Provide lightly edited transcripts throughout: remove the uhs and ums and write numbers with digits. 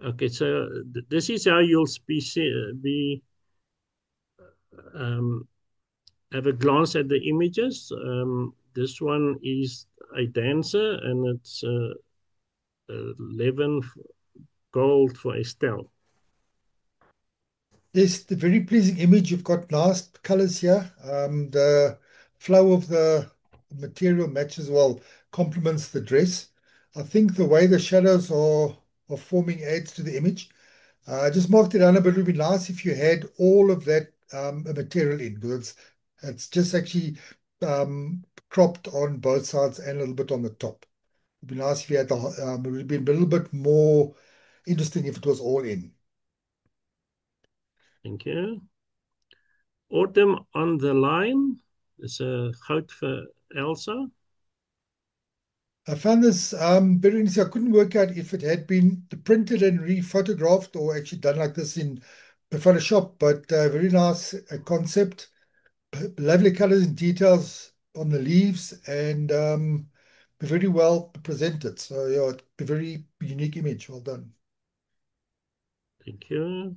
Okay, so this is how you'll be um, have a glance at the images. This one is a dancer, and it's 11 gold for Estelle. Yes, the very pleasing image. You've got nice colors here. The flow of the material matches well, complements the dress. I think the way the shadows are forming adds to the image. I just marked it down a bit. It would be nice if you had all of that material in, because it's just actually cropped on both sides and a little bit on the top. It'd be nice if you had it would be a little bit more interesting if it was all in. Thank you. Autumn on the Line is a goud for Elsa. I found this very interesting. I couldn't work out if it had been printed and re-photographed or actually done like this in Photoshop, but very nice concept. Lovely colors and details on the leaves, and very well presented. So yeah, a very unique image. Well done. Thank you.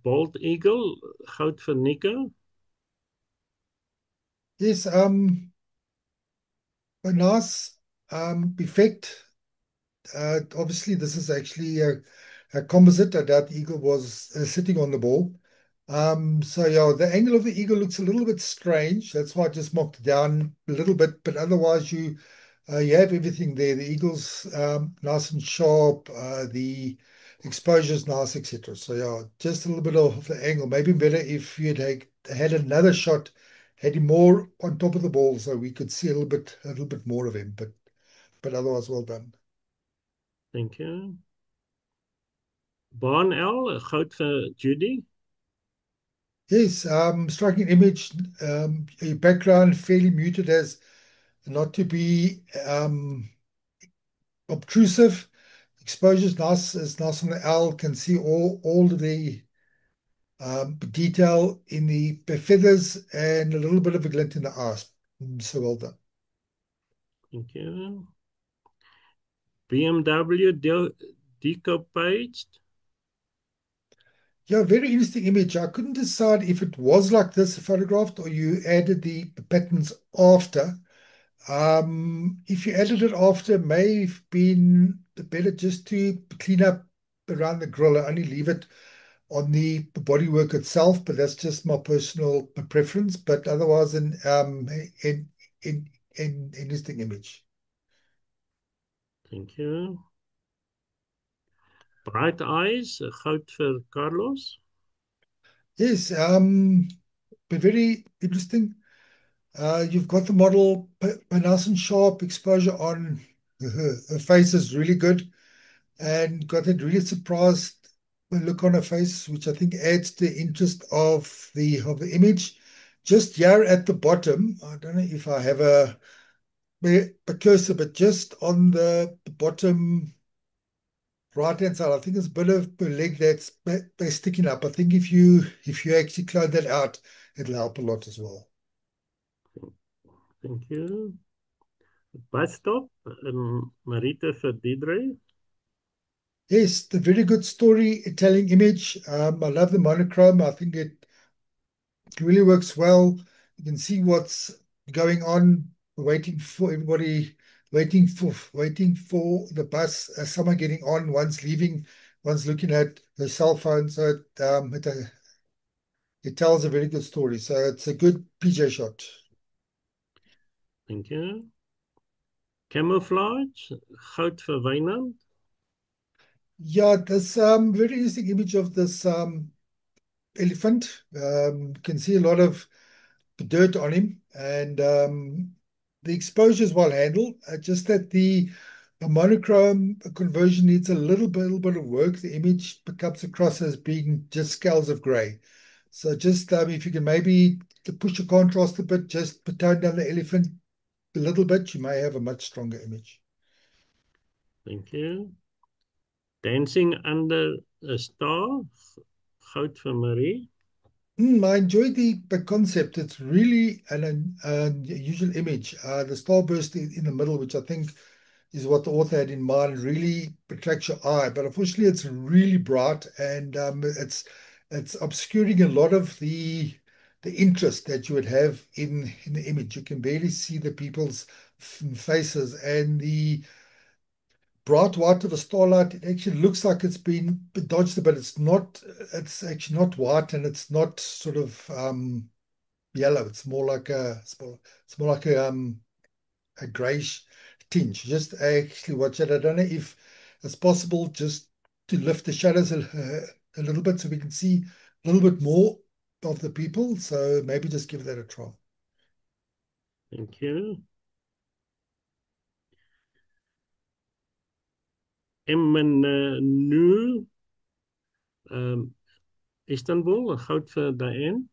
Bald Eagle, goud for Nico. Yes, a nice effect. Obviously, this is actually a composite. I doubt the eagle was sitting on the ball. So yeah, the angle of the eagle looks a little bit strange. That's why I just marked it down a little bit. But otherwise, you have everything there. The eagle's nice and sharp. The exposure's nice, etc. So yeah, just a little bit of the angle. Maybe better if you'd had another shot, had him more on top of the ball, so we could see a little bit more of him. But otherwise, well done. Thank you. Barn Owl, goud for Judy. Yes, striking image. A background fairly muted as not to be obtrusive. Exposure's nice, is nice on the owl. Can see all of the detail in the feathers and a little bit of a glint in the eyes. So well done. Thank you. BMW decoupaged. Yeah, very interesting image. I couldn't decide if it was like this photographed or you added the patterns after. If you added it after, it may have been better just to clean up around the grill and only leave it on the bodywork itself. But that's just my personal preference. But otherwise, in in interesting image. Thank you. Bright Eyes, goud for Carlos. Yes, but very interesting. You've got the model, nice and sharp exposure on her face is really good. And got it really surprised look on her face, which I think adds to the interest of the image. Just here at the bottom, I don't know if I have a cursor, but just on the bottom right hand side, I think there's a bit of a leg that's sticking up. I think if you actually close that out, it'll help a lot as well. Thank you. Bus Stop, Marita for Deidre. Yes, the very good storytelling image. I love the monochrome. I think it really works well. You can see what's going on, waiting for everybody, waiting for the bus, someone getting on, one's leaving, one's looking at their cell phone. So it tells a very good story. So it's a good PJ shot. Thank you. Camouflage, goud for Wynand. Yeah, this very interesting image of this elephant. You can see a lot of dirt on him, and the exposure is well handled. Just that the monochrome conversion needs a little bit of work. The image comes across as being just scales of gray. So just if you can maybe to push the contrast a bit, just tone down the elephant a little bit, you may have a much stronger image. Thank you. Dancing Under a Star, goud for Marie. I enjoyed the concept. It's really an unusual image. The starburst in the middle, which I think is what the author had in mind. Really attracts your eye, but unfortunately, it's really bright and it's obscuring a lot of the interest that you would have in the image. You can barely see the people's faces, and the bright white of a starlight, it actually looks like it's been dodged, but it's not. It's actually not white, and it's not sort of yellow. It's more like a grayish tinge. Just actually watch it. I don't know if it's possible just to lift the shadows a little bit so we can see a little bit more of the people. So maybe just give that a try. Thank you. Emmanuel, Istanbul, goud vir Diane.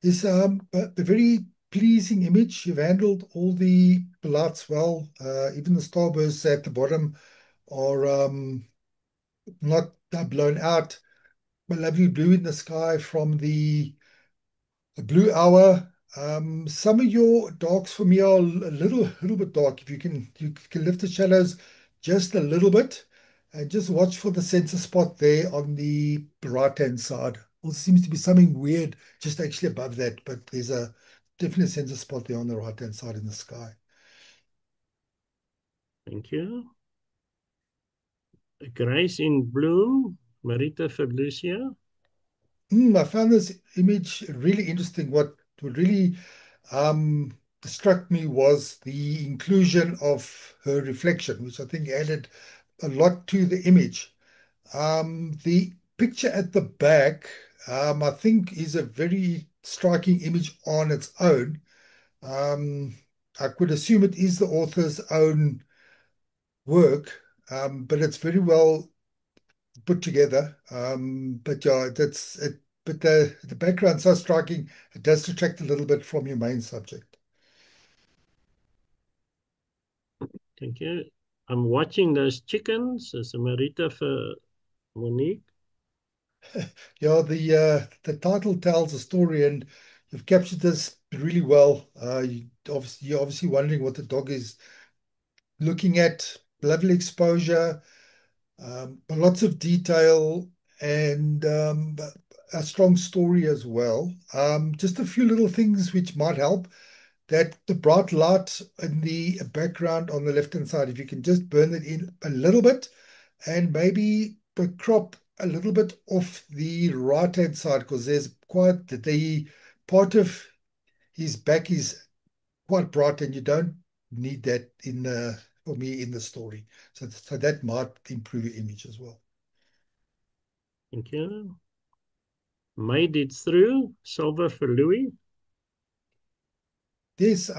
It's a very pleasing image. You've handled all the lights well. Even the starbursts at the bottom are not blown out. A lovely blue in the sky from the blue hour. Some of your darks for me are a little bit dark. If you can lift the shadows just a little bit, and just watch for the center spot there on the right-hand side. Also seems to be something weird just actually above that, but there's a definite center spot there on the right-hand side in the sky. Thank you. Grace in Bloom, Marita Felicia. I found this image really interesting. What really um, struck me was the inclusion of her reflection, which I think added a lot to the image. The picture at the back, I think, is a very striking image on its own. Um, I could assume it is the author's own work, but it's very well put together. But yeah, that's it. But the background's so striking, it does detract a little bit from your main subject. Thank you. I'm watching those chickens. It's a Marita for Monique. Yeah, the title tells a story, and you've captured this really well. You're obviously wondering what the dog is looking at. Lovely exposure, but lots of detail, and a strong story as well. Just a few little things which might help. That the bright light in the background on the left-hand side, if you can just burn it in a little bit, and maybe crop a little bit off the right-hand side, because there's quite the part of his back is quite bright, and you don't need that in the for me in the story. So that might improve your image as well. Thank you. Made it through. Silver for Louis. This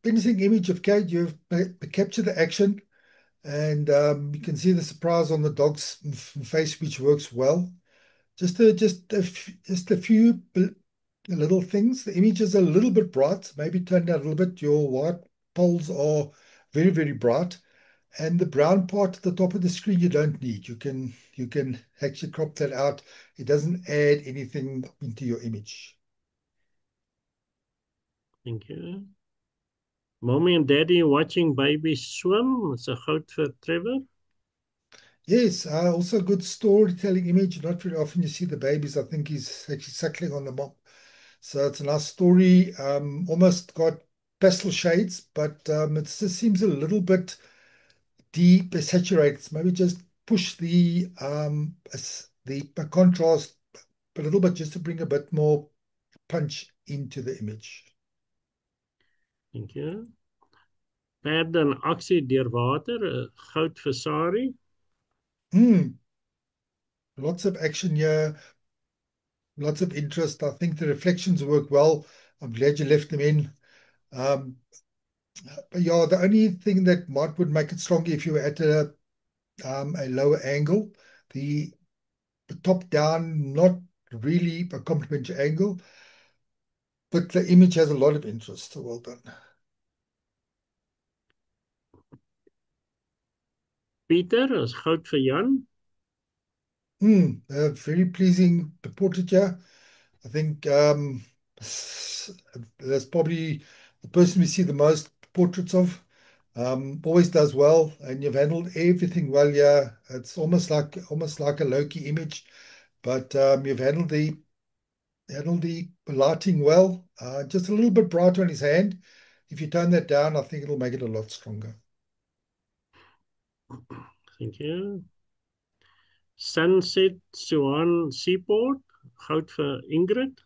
interesting image of Kate. You've captured the action, and you can see the surprise on the dog's face, which works well. Just a few little things. The image is a little bit bright, maybe turned down a little bit. Your white poles are very bright, and the brown part at the top of the screen you don't need. You can actually crop that out. It doesn't add anything into your image. Thank you. Mommy and Daddy watching baby swim. It's a goud for Trevor. Yes, also good storytelling image. Not very often you see the babies. I think he's actually suckling on the mom. So it's a nice story. Almost got pastel shades, but it just seems a little bit deep, saturated. Maybe just push the contrast a little bit just to bring a bit more punch into the image. Thank you. Perde in aksie deur water. Goud vir Sari. Hmm, lots of action here, lots of interest. I think the reflections work well. I'm glad you left them in. Um, but yeah, the only thing that might would make it stronger if you were at a lower angle. The top down, not really a complimentary angle, but the image has a lot of interest. So well done. Pieter is goud vir Jan. Very pleasing portrait here. I think that's probably the person we see the most portraits of. Always does well, and you've handled everything well. Yeah, it's almost like a Loki image, but you've handled the lighting well. Just a little bit bright on his hand. If you tone that down, I think it'll make it a lot stronger. Thank you. Sunset Swan Seaport. Goud for Ingrid.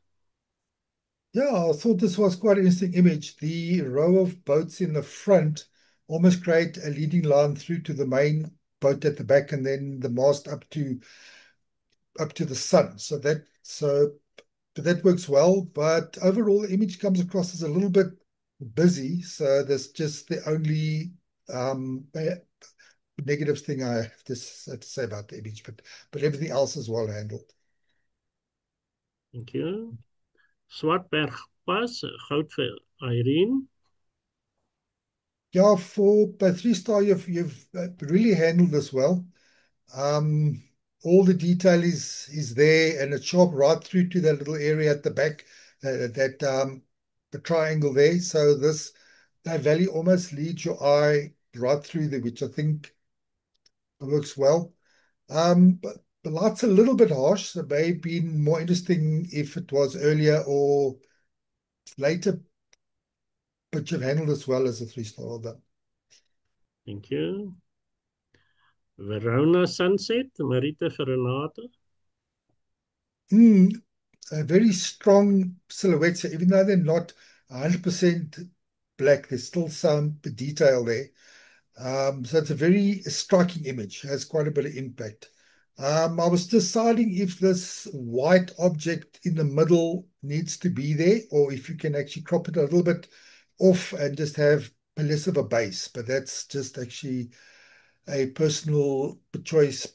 Yeah, I thought this was quite an interesting image. The row of boats in the front almost create a leading line through to the main boat at the back, and then the mast up to the sun. But that works well. But overall, the image comes across as a little bit busy. So that's just the only negative thing I have to say about the image. But everything else is well handled. Thank you. Swartbergpas. Goud for Irene. Yeah, for by 3 star, you've really handled this well. Um, all the detail is there, and it's sharp right through to that little area at the back, the triangle there. So that valley almost leads your eye right through there, which I think works well. But the light's a little bit harsh. So it may have been more interesting if it was earlier or later, but you've handled this well as a 3 star. Well done. Thank you. Verona Sunset. Marita for Renata. Mm, a very strong silhouette. So even though they're not 100% black, there's still some detail there. So it's a very striking image, has quite a bit of impact. I was deciding if this white object in the middle needs to be there or if you can actually crop it a little bit off and just have less of a base, but that's just actually a personal choice.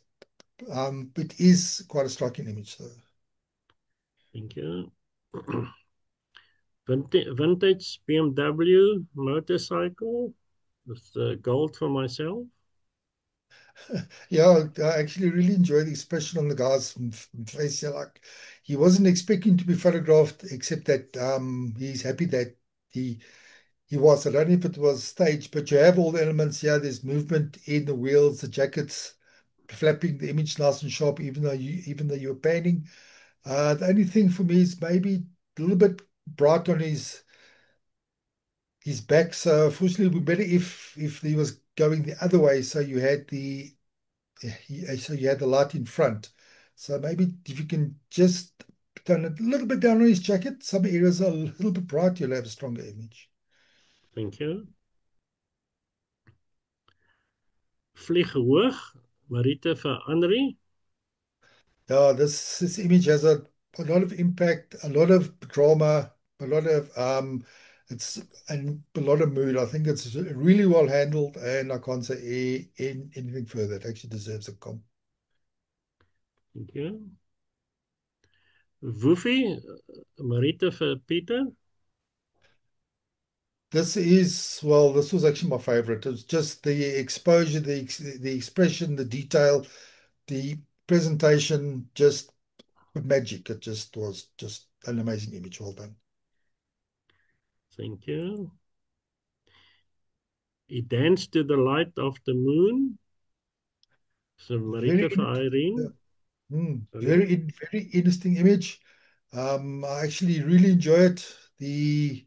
It is quite a striking image, though. Thank you. Vintage BMW motorcycle with gold for myself. Yeah, I actually really enjoy the expression on the guy's face. Yeah, like he wasn't expecting to be photographed, except that he's happy that he he was. I don't know if it was staged, but you have all the elements here. There's movement in the wheels, the jackets flapping, the image nice and sharp, even though you're painting. The only thing for me is maybe a little bit bright on his back. So fortunately, it would be better if he was going the other way. So you had the light in front. So maybe if you can just turn it a little bit down on his jacket, some areas are a little bit bright, you'll have a stronger image. Thank you. Vlieg hoog. Marita for Henri. Yeah, this image has a lot of impact, a lot of drama, a lot of it's and a lot of mood. I think it's really well handled, and I can't say anything further. It actually deserves a comp. Thank you. Woefie. Marita for Peter. This was actually my favorite. It was just the exposure, the expression, the detail, the presentation, just magic. It just was just an amazing image. Well done. Thank you. He danced to the light of the moon. So Very, Marita for yeah, Irene. Sorry. very interesting image. I actually really enjoy it. The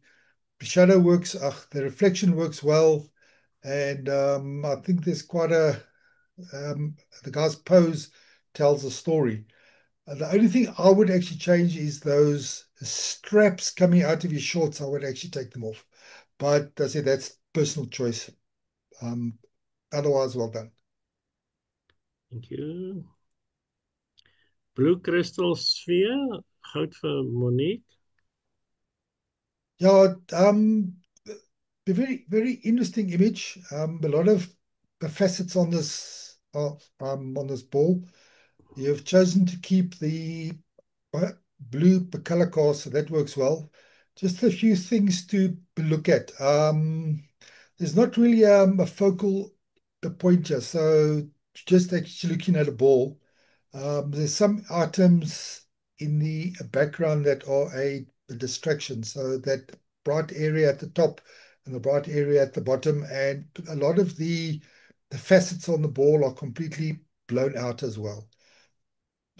shadow works, the reflection works well, and I think there's quite the guy's pose tells a story. The only thing I would actually change is those straps coming out of your shorts. I would actually take them off. But I say that's personal choice. Um, Otherwise, well done. Thank you. Blue Crystal Sphere. Goud for Monique. Yeah, a very, very interesting image. A lot of the facets on this ball. You've chosen to keep the blue color cast, so that works well. Just a few things to look at. There's not really a focal point here, so just actually looking at a ball. There's some items in the background that are a distraction. So that bright area at the top, and the bright area at the bottom, and a lot of the facets on the ball are completely blown out as well.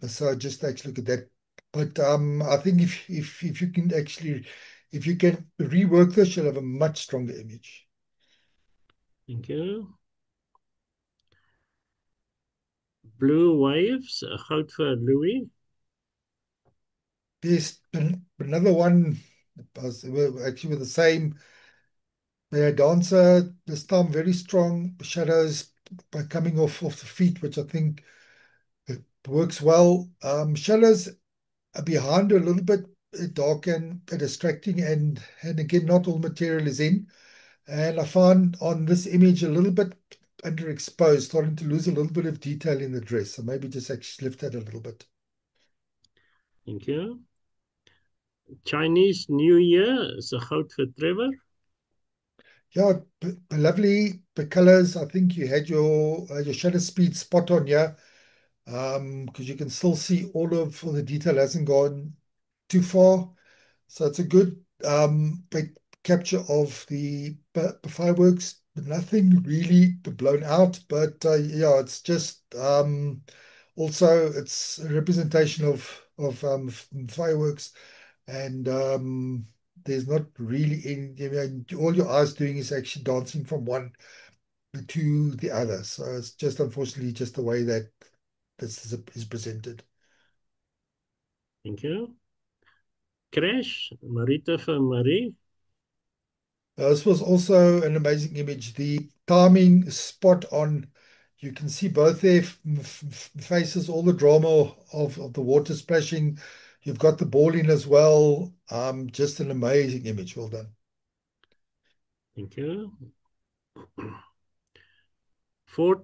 So just actually look at that. But I think if you can actually if you can rework this, you'll have a much stronger image. Thank you. Blue Waves, goud vir Louis. There's another one, actually with the same dancer, this time very strong shadows by coming off the feet, which I think it works well. Shadows are behind a little bit dark and distracting, and again, not all material is in. And I found on this image a little bit underexposed, starting to lose a little bit of detail in the dress. So maybe just actually lift that a little bit. Thank you. Chinese New Year, is goud vir Trevor. Yeah, lovely. The colors, I think you had your shutter speed spot on, yeah. Because you can still see all the detail hasn't gone too far. So it's a good big capture of the fireworks. Nothing really blown out, but yeah, it's just also it's a representation of fireworks, and there's not really any. All your eyes doing is actually dancing from one to the other. So it's just unfortunately just the way that this is presented. Thank you. Crash, Marita vir Marie. This was also an amazing image. The timing is spot on. You can see both their faces, all the drama of the water splashing. You've got the ball in as well. Just an amazing image. Well done. Thank you. Ford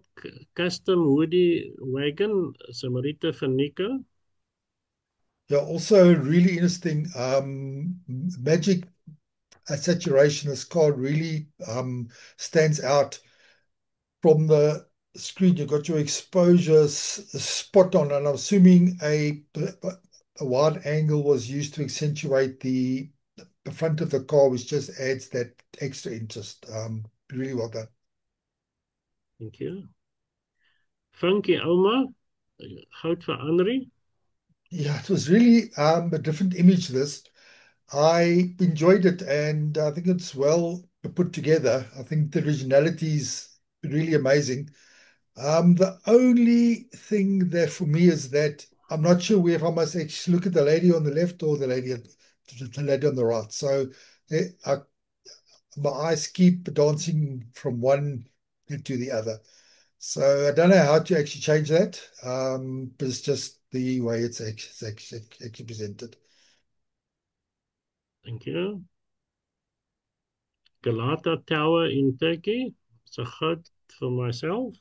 Custom Woody Wagon, Marita vir Nico. Yeah, also really interesting. Magic saturation. This card really stands out from the screen. You've got your exposure spot on, and I'm assuming a wide angle was used to accentuate the front of the car, which just adds that extra interest. Really well done. Thank you. Funky Oma, goud vir Henry. Yeah, it was really a different image. This I enjoyed it, and I think it's well put together. I think the originality is really amazing. The only thing there for me is that I'm not sure if I must actually look at the lady on the left or the lady on the right. So my eyes keep dancing from one to the other. So I don't know how to actually change that, but it's just the way it's actually presented. Thank you. Galata Tower in Turkey, goud vir myself.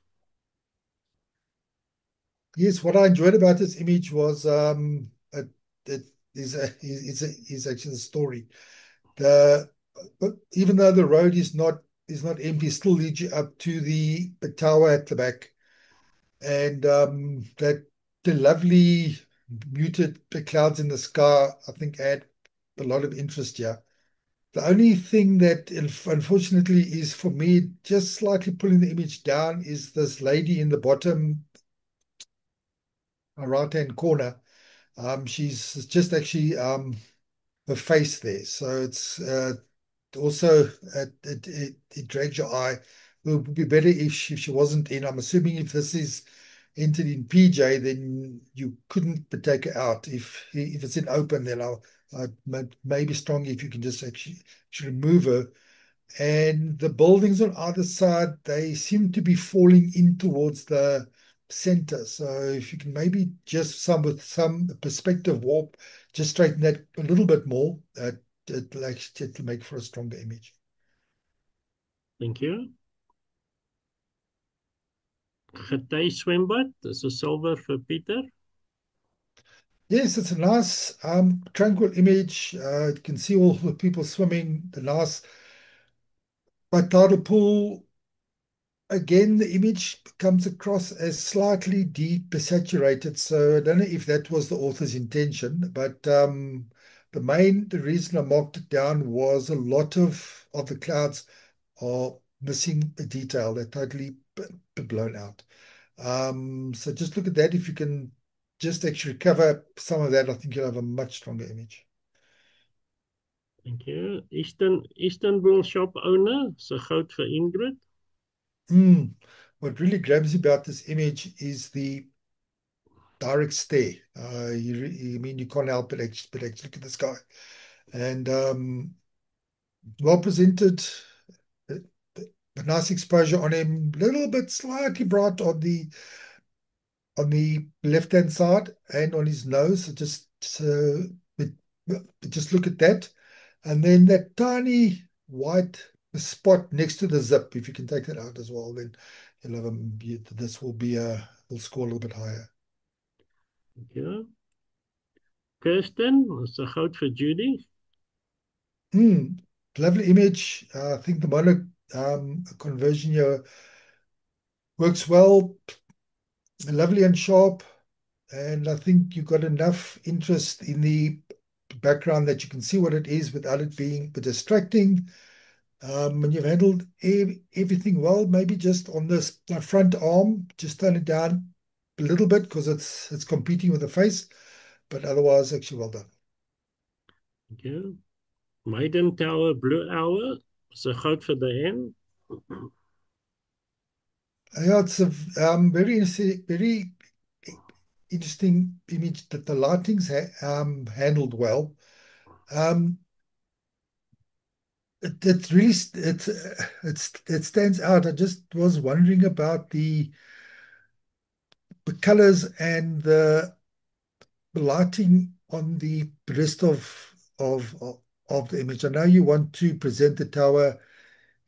Yes, what I enjoyed about this image was it is actually the story. The but even though the road is not empty, it still leads you up to the tower at the back, and that the lovely muted clouds in the sky, I think, add a lot of interest here. The only thing that unfortunately is for me just slightly pulling the image down is this lady in the bottom right hand corner. She's just actually her face there, so it's also it drags your eye. It would be better if she wasn't in. I'm assuming if this is entered in PJ, then you couldn't take her out. If it's in open, then I maybe strongly if you can just actually remove her. And the buildings on either side, they seem to be falling in towards the center. So if you can maybe just with some perspective warp, just straighten that a little bit more, it'll make for a stronger image. Thank you. Gety swembad, dis 'n silwer vir Pieter. Yes, it's a nice, tranquil image. You can see all the people swimming, the nice tidal pool. Again, the image comes across as slightly deep, saturated. So I don't know if that was the author's intention, but the reason I marked it down was a lot of the clouds are missing a detail. They're totally blown out. So just look at that. If you can just actually recover some of that, I think you'll have a much stronger image. Thank you. Istanbul shop owner, se goud vir Ingrid. Mm. What really grabs you about this image is the direct stare. I mean, you can't help but actually look at this guy. And well presented, a, a nice exposure on him, little bit slightly bright on the left-hand side and on his nose. So but, but just look at that. And then that tiny white spot next to the zip, if you can take that out as well, then you'll have this will score a little bit higher. Thank you. Kirsten, se goud vir Judy. Mm, lovely image. I think the mono conversion here works well, lovely and sharp. And I think you've got enough interest in the background that you can see what it is without it being distracting. And you've handled everything well. Maybe just on this front arm, just turn it down a little bit because it's competing with the face, but otherwise, actually well done. Thank you. Maiden Tower Blue Hour, se goud vir Diane. Yeah, it's a very interesting image that the lighting's handled well. Um, it really it stands out. I just was wondering about the colors and the lighting on the rest of of the image. I know you want to present the tower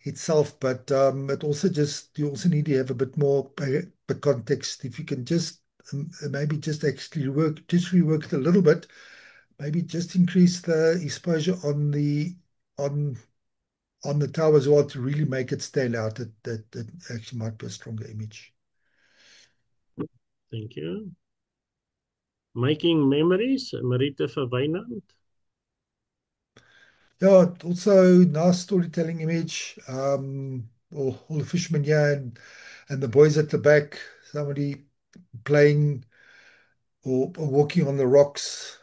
itself, but it also just you also need to have a bit more context. If you can just maybe just actually rework it a little bit, maybe just increase the exposure on on the tower as well to really make it stand out. That actually might be a stronger image. Thank you. Making Memories, Marita vir Wynand. Yeah, also nice storytelling image. All the fishermen here and the boys at the back, somebody playing or walking on the rocks.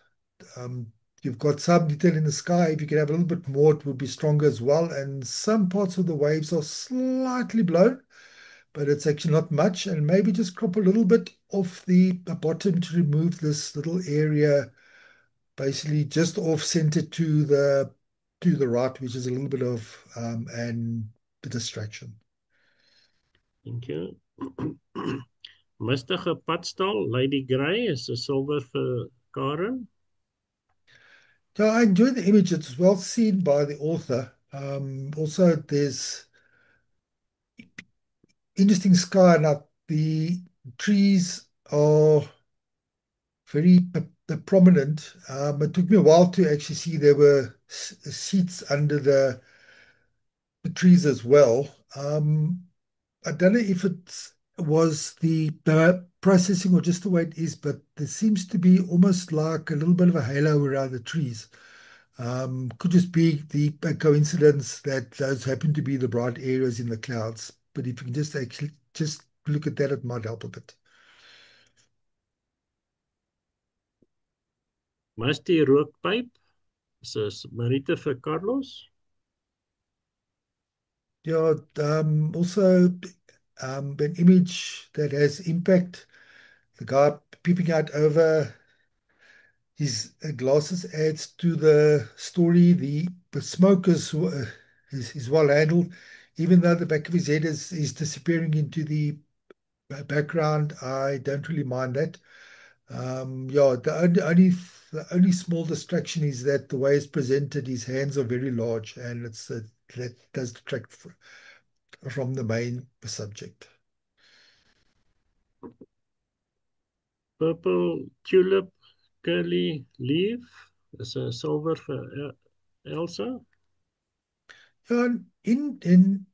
Um, you've got some detail in the sky. If you could have a little bit more, it would be stronger as well. And some parts of the waves are slightly blown, but it's actually not much. And maybe just crop a little bit off the bottom to remove this little area, basically just off center to the right, which is a little bit of and the distraction. Thank you. Mistige Padstal, Lady Grey, is a silver vir Karen. Yeah, I enjoy the image. It's well seen by the author. Also, there's interesting sky. Now, the trees are very prominent. It took me a while to actually see there were seats under the trees as well. I don't know if it was the processing or just the way it is, but there seems to be almost like a little bit of a halo around the trees. Could just be the coincidence that those happen to be the bright areas in the clouds. But if you can just actually just look at that, it might help a bit. Musty Rookpyp, is Marita vir Carlos. Yeah, also an image that has impact. The guy peeping out over his glasses adds to the story. The smoke is well handled, even though the back of his head is disappearing into the background. I don't really mind that. Yeah, the only small distraction is that the way it's presented, his hands are very large, and it's that does detract from the main subject. Purple Tulip, Curly Leaf, is a silver vir Elsa. Yeah, in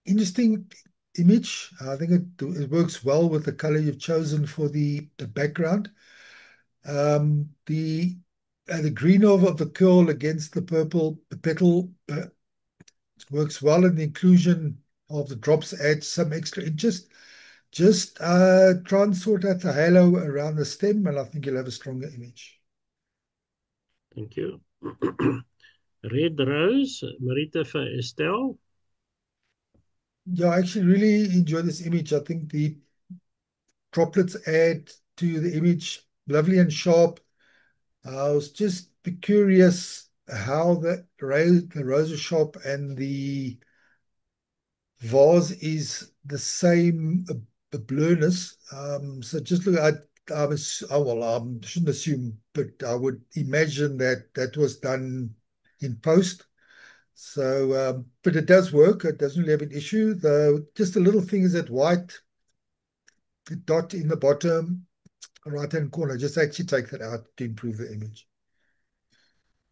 interesting image. I think it works well with the color you've chosen for the background. The the green of the curl against the purple petal works well, and the inclusion of the drops adds some extra interest. Just try and sort out the halo around the stem, and I think you'll have a stronger image. Thank you. Red Rose, Marita for Estelle. Yeah, I actually really enjoy this image. I think the droplets add to the image lovely and sharp. I was just curious how the rose shop and the vase is the same blurriness. So just look at, well, I shouldn't assume, but I would imagine that that was done in post. So, but it does work. It doesn't really have an issue. Though just a little thing is that white dot in the bottom right-hand corner. Just actually take that out to improve the image.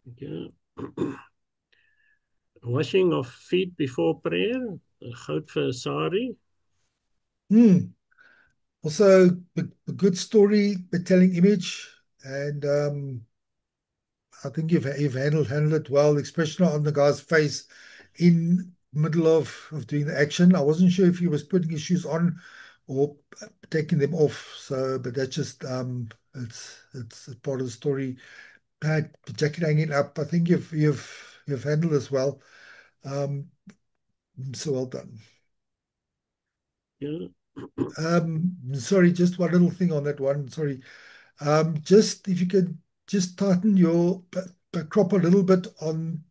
Thank you. Washing of feet before prayer, goud vir Sari. Hmm. Also, a good story, a telling image, and I think you've handled it well. The expression on the guy's face in middle of doing the action. I wasn't sure if he was putting his shoes on or taking them off. So, but that's just it's a part of the story. The jacket hanging up. I think you've handled this well. Um, so well done. Yeah. Sorry, just one little thing on that one. Sorry. Just if you could just tighten your crop a little bit on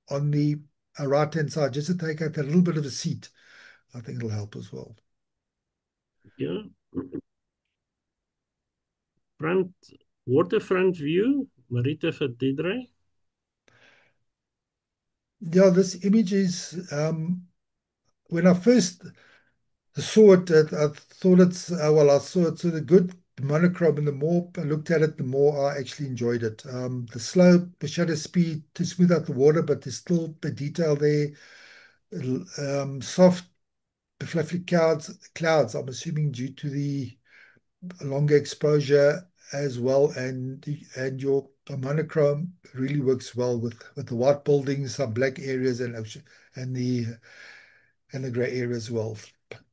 the right-hand side, just to take out a little bit of a seat. I think it'll help as well. Yeah. Front waterfront view, Marita for Didre. Yeah, this image is when I first saw it, I thought it's well, I saw it's a good monochrome, and the more I looked at it, the more I actually enjoyed it. The slow, the shutter speed to smooth out the water, but there's still the detail there. Soft, fluffy clouds. I'm assuming due to the longer exposure as well, and your monochrome really works well with the white buildings, some black areas, and the and the gray area as well.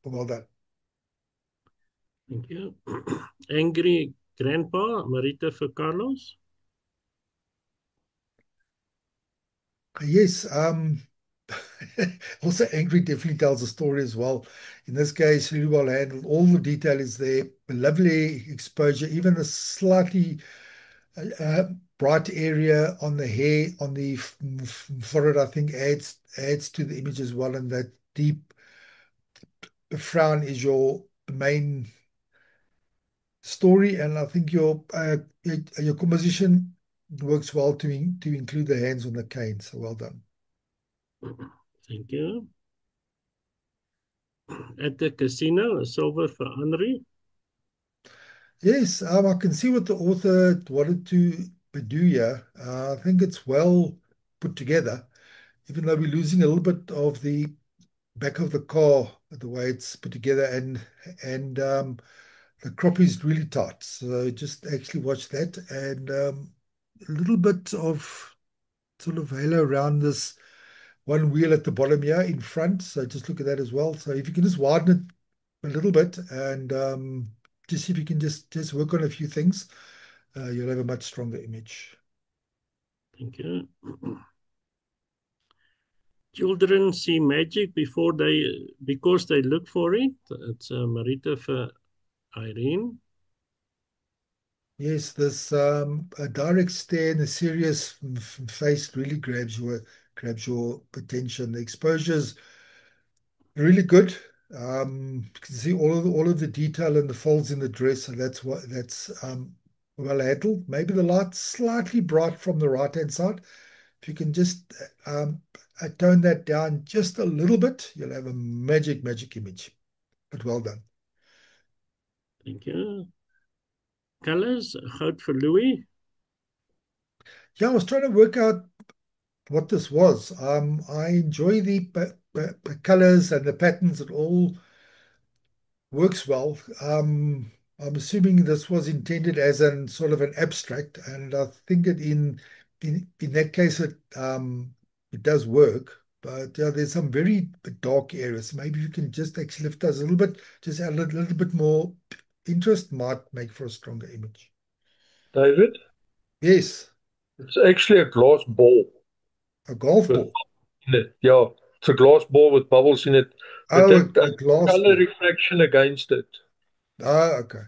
Well done. Thank you. Angry grandpa, Marita for Carlos. Yes, also angry definitely tells a story as well. In this case, really well handled. All the detail is there. A lovely exposure, even a slightly uh, bright area on the hair, on the forehead, I think adds to the image as well. And that deep frown is your main story, and I think your composition works well to include the hands on the cane. So well done. Thank you. At the casino, a silver for Henri. Yes, I can see what the author wanted to do here. I think it's well put together, even though we're losing a little bit of the back of the car, the way it's put together, and the crop is really tight. So just actually watch that, and a little bit of sort of halo around this one wheel at the bottom here in front. So just look at that as well. So if you can just widen it a little bit, and just see if you can just work on a few things, you'll have a much stronger image. Thank you. Children see magic because they look for it. It's Marita for Irene. Yes, this a direct stare and a serious face really grabs your attention. The exposure's really good. You can see all of the detail and the folds in the dress, and that's well handled. Maybe the light's slightly bright from the right-hand side. If you can just tone that down just a little bit, you'll have a magic image. But well done. Thank you. Colors, goud for Louis. Yeah, I was trying to work out what this was. I enjoy the colors and the patterns. It all works well. I'm assuming this was intended as an sort of an abstract, and I think that in that case it does work. But yeah, there's some very dark areas. Maybe you can just actually lift us a little bit, just add a little bit more interest, might make for a stronger image. David, Yes, it's actually a glass ball a golf with ball. bubbles in it. Yeah, it's a glass ball with bubbles in it, but Oh, that a glass color ball. refraction against it. Ah, okay.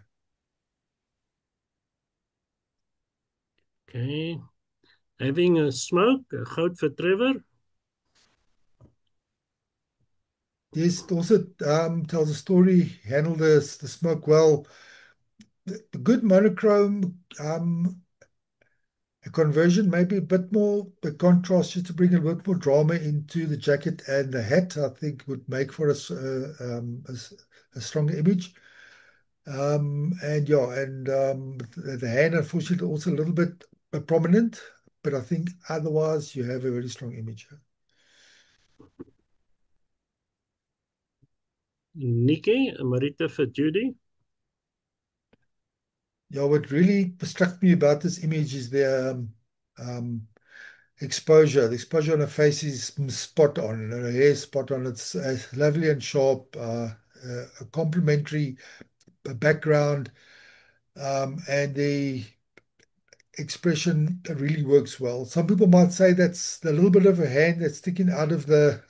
Okay. Having a smoke, goud for Trevor. Yes, it also tells a story, handle the smoke well. The good monochrome conversion, maybe a bit more the contrast, just to bring a bit more drama into the jacket and the hat, I think would make for us a stronger image. And yeah, and the hand, unfortunately, also a little bit prominent, but I think otherwise you have a very strong image. Nikki, Marita for Judy. Yeah, what really struck me about this image is um, exposure. The exposure on her face is spot on. Her hair is spot on. It's lovely and sharp. A complementary background, and the expression really works well. Some people might say that's the little bit of a hand that's sticking out of the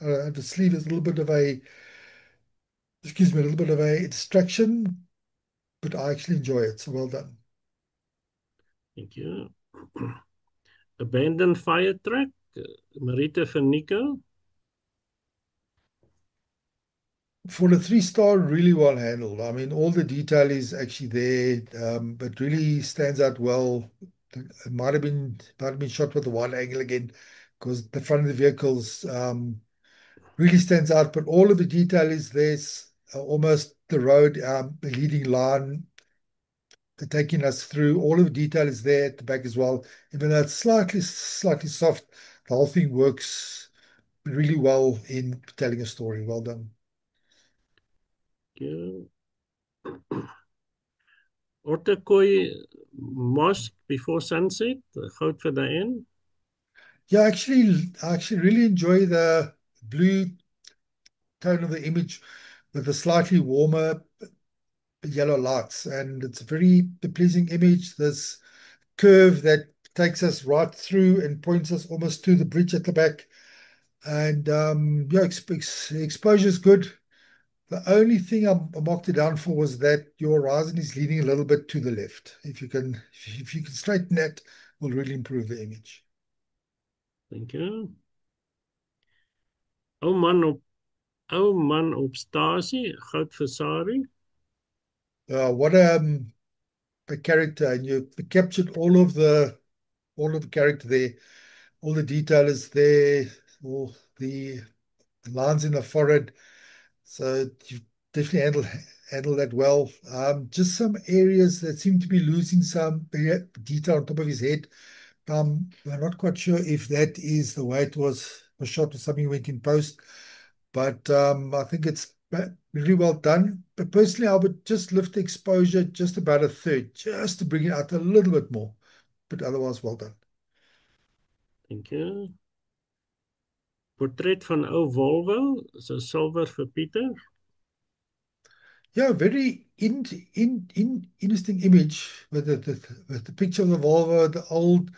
sleeve is a little bit of a, excuse me, a little bit of a distraction, but I actually enjoy it. So well done. Thank you. Abandoned fire truck, Marita for Nico. For the 3-star, really well handled. I mean, all the detail is actually there, but really stands out well. It might have been shot with the wide angle again, because the front of the vehicles really stands out. But all of the detail is there's almost the road, the leading line, taking us through. All of the detail is there at the back as well. Even though it's slightly soft, the whole thing works really well in telling a story. Well done. Thank you. Otakoi Mosque Before Sunset, goud for Diane. Yeah, I actually really enjoy the blue tone of the image with the slightly warmer yellow lights, and it's a very pleasing image. This curve that takes us right through and points us almost to the bridge at the back, and yeah, exposure is good. The only thing I marked it down for was that your horizon is leaning a little bit to the left. If you can straighten that, will really improve the image. Thank you. Ou man op stasie, goud vir Sari. What a character, and you captured all of the character there. All the detail is there, all the lines in the forehead. So you definitely handle that well. Just some areas that seem to be losing some detail on top of his head. I'm not quite sure if that is the way it was shot or something went in post, but I think it's really well done. But personally, I would just lift the exposure just about a third, just to bring it out a little bit more. But otherwise, well done. Thank you. Portret van ou Volvo, so silver vir Pieter. Yeah, very interesting image with the picture of the Volvo, the old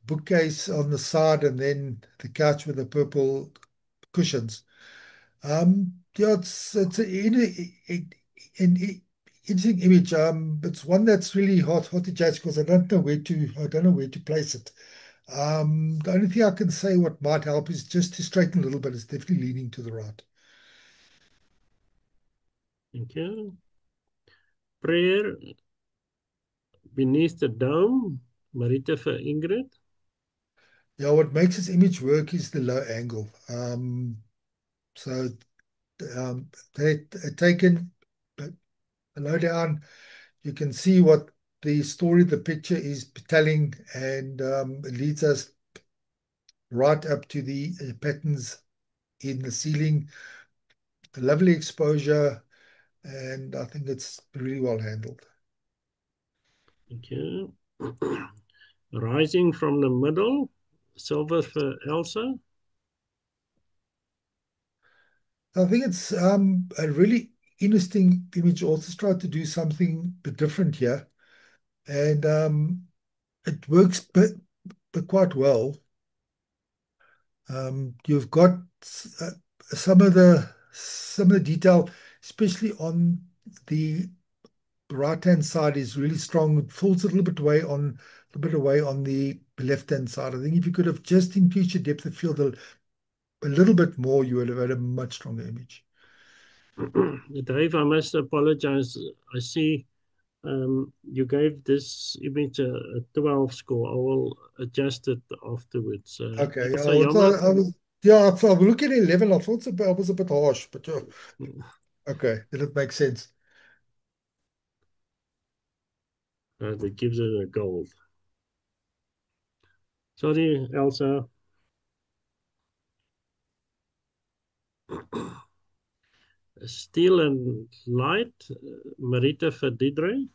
bookcase on the side, and then the couch with the purple cushions. Yeah, it's an interesting image. It's one that's really hard to judge because I don't know where to place it. The only thing I can say what might help is just to straighten a little bit. It's definitely leaning to the right. Thank you. Prayer beneath the dome, Marita vir Ingrid. Yeah, what makes this image work is the low angle. So they taken low down, you can see what the story the picture is telling, and it leads us right up to the patterns in the ceiling. Lovely exposure, and I think it's really well handled. Thank you. Rising from the middle, silver for Elsa. I think it's a really interesting image. Also tried to do something a bit different here, and it works but quite well. You've got uh, some of the detail, especially on the right-hand side, is really strong. It falls a bit away on the left-hand side. I think if you could have just increased your depth of field a little bit more, you would have had a much stronger image. Dave, I must apologize. I see you gave this image a 12 score. I will adjust it afterwards. Okay, Elsa, jammer. yeah, I was looking at 11. I thought I was a bit harsh, but yeah, okay, it makes sense. That gives it a gold. Sorry, Elsa. Steel and light, Marita Verdidre.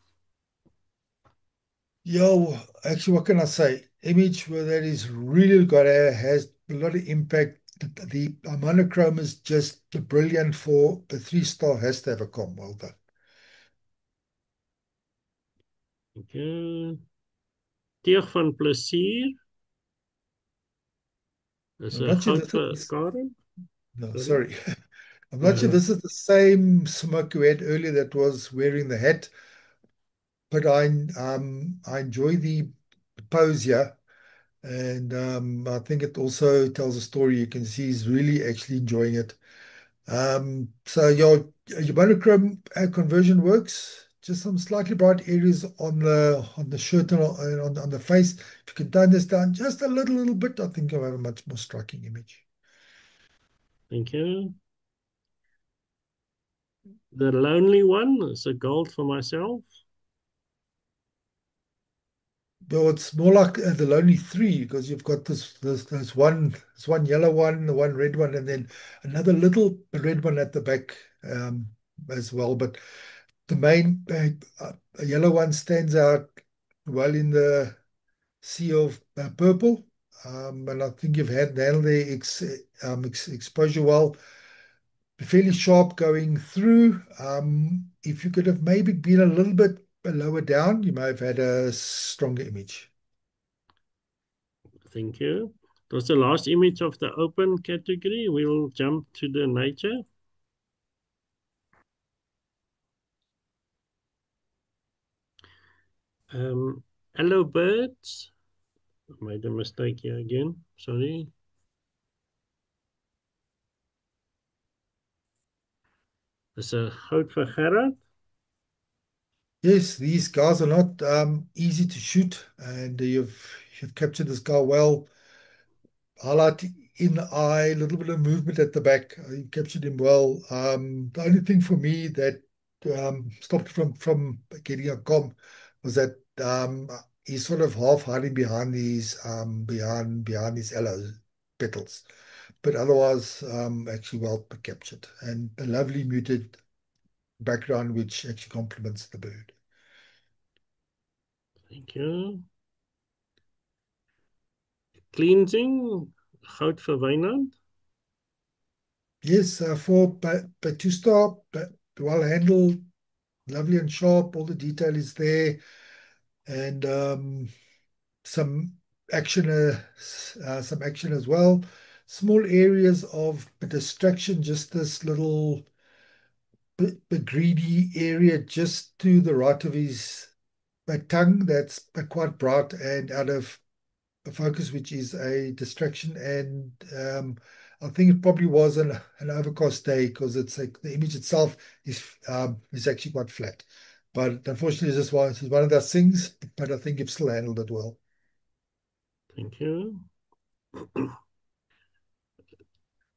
Yo, actually, what can I say? Image where that is really has a lot of impact. The monochrome is just brilliant for a 3-star has to have a com. Well done. Okay. Teeg van Plesier. Is I'm 'n not sure goud this vir is, Karen. no, Sorry. sorry. I'm not sure this is the same smoke we had earlier that was wearing the hat, but I enjoy the pose here. And I think it also tells a story. You can see he's really actually enjoying it. So your monochrome conversion works. Just some slightly bright areas on the shirt and on the face. If you can tone this down just a little bit, I think you'll have a much more striking image. Thank you. The lonely one is a gold for myself. Though it's more like the Lonely Three because you've got this one yellow one, the one red one, and then another little red one at the back as well. But the main yellow one stands out well in the sea of purple, and I think you've had nailed the exposure well. Fairly sharp going through. If you could have maybe been a little bit lower down, you may have had a stronger image. Thank you. That was the last image of the open category. We'll jump to the nature. Hello, birds. I made a mistake here again. Sorry. It's a goud vir Gerard. Yes, these guys are not easy to shoot, and you've captured this guy well. Highlight in the eye, a little bit of movement at the back. You captured him well. The only thing for me that stopped from getting a comp was that he's sort of half hiding behind behind these aloe petals. But otherwise, actually well captured and a lovely muted background which actually complements the bird. Thank you. Cleansing, goud vir Wynand. Yes, for Batusta, well handled, lovely and sharp. All the detail is there, and some action, some action as well. Small areas of distraction, just this little bit greedy area just to the right of his tongue. That's quite bright and out of a focus, which is a distraction. And I think it probably was an overcast day because it's like the image itself is actually quite flat. But unfortunately, it's one of those things. But I think you've still handled it well. Thank you.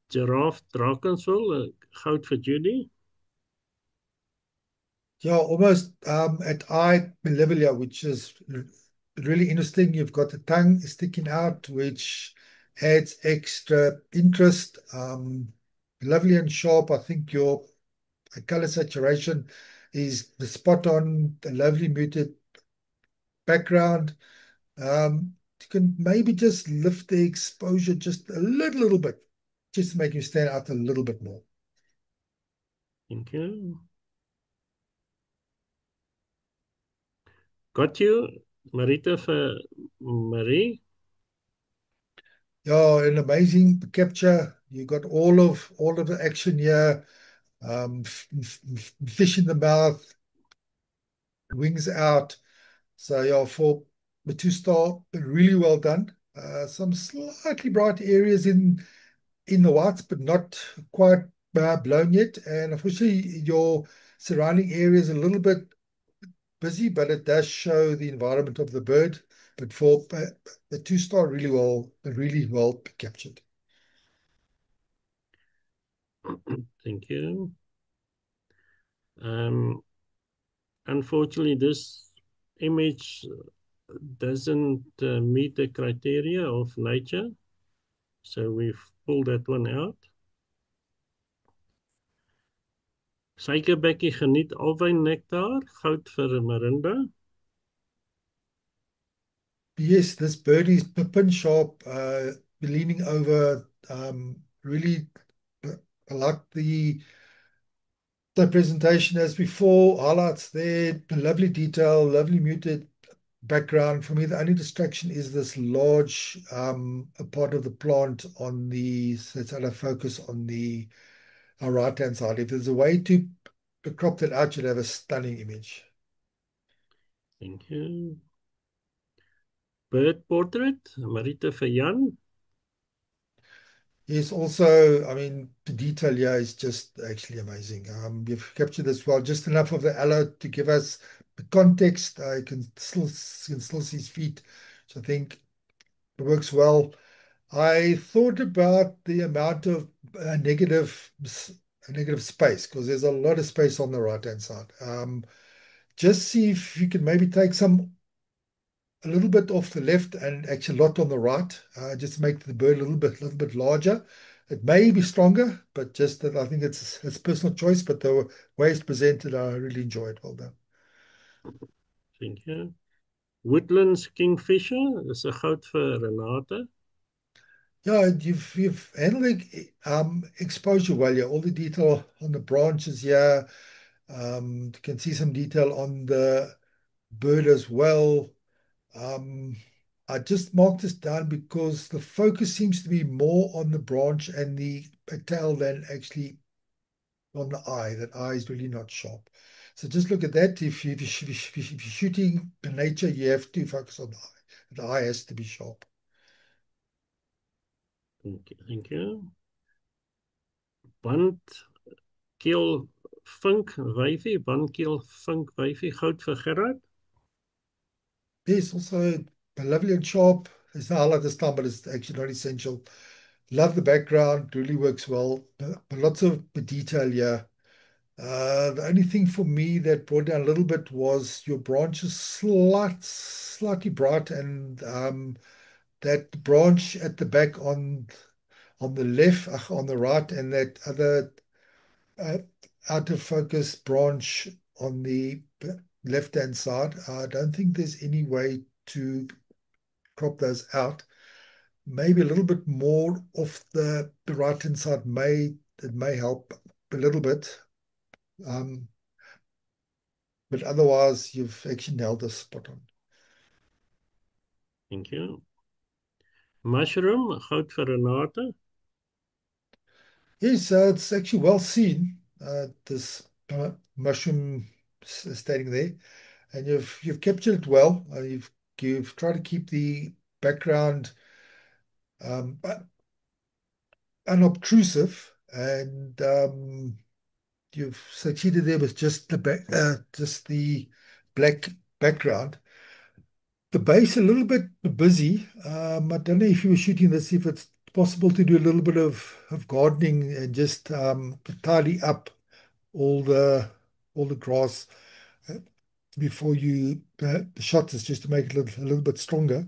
Giraffe Drakenswil, goud vir Judy. Yeah, almost at eye level, yeah, which is really interesting. You've got the tongue sticking out, which adds extra interest. Lovely and sharp. I think your color saturation is the spot on, the lovely muted background. You can maybe just lift the exposure just a little bit, just to make you stand out a little bit more. Thank you. Got you, Marita for Marie. Yeah, an amazing capture. You got all of the action here. Fish in the mouth, wings out. So yeah, for the 2-star, really well done. Some slightly bright areas in the whites, but not quite blown yet. And unfortunately, your surrounding area is a little bit busy, but it does show the environment of the bird. But for the 2-star, really well captured. Thank you. Unfortunately, this image doesn't meet the criteria of nature, so we've pulled that one out. Suikerbekkie geniet alwyn nectar, goud vir Marinda. Yes, this bird is pin sharp, leaning over. Really, I like the presentation as before. Highlights there, lovely detail, lovely muted background. For me, the only distraction is this large a part of the plant on the, so it's out of focus on the right-hand side. If there's a way to crop that out, you'd have a stunning image. Thank you. Bird portrait, Marita vir Jan. Yes, also, I mean, the detail here is just actually amazing. You've captured this well, just enough of the aloe to give us the context. I can still see his feet, so I think it works well. I thought about the amount of negative space, because there's a lot of space on the right-hand side. Just see if you can maybe take a little bit off the left and actually a lot on the right, just to make the bird a little bit larger. It may be stronger, but just that I think it's personal choice. But the way it's presented, I really enjoy it. Well done. Thank you. Woodlands Kingfisher, dis 'n goud vir Renate. Yeah, you've handled exposure well. Yeah, all the detail on the branches here. You can see some detail on the bird as well. I just marked this down because the focus seems to be more on the branch and the tail than actually on the eye. That eye is really not sharp. So just look at that. If you're shooting in nature, you have to focus on the eye. The eye has to be sharp. Thank you. Bandkeel vink wyfie, bandkeel vink wyfie, goud vir Gerard. Yes, also lovely and sharp. It's not highlight this time, but it's actually not essential. Love the background, really works well. But lots of detail here. The only thing for me that brought down a little bit was your branches slightly bright, and that branch at the back on the left, on the right, and that other uh, out of focus branch on the left-hand side. I don't think there's any way to crop those out. Maybe a little bit more off the right-hand side may help a little bit. Um, but otherwise, you've actually nailed the spot on. Thank you. Mushroom, goud vir Renate. Yes, it's actually well seen. This mushroom standing there, and you've captured it well. You've tried to keep the background um, unobtrusive, and you've succeeded there with just the black background. The base a little bit busy. I don't know if you were shooting this, if it's possible to do a little bit of gardening and just tidy up all the grass uh, before you the shot is just to make it a little bit stronger.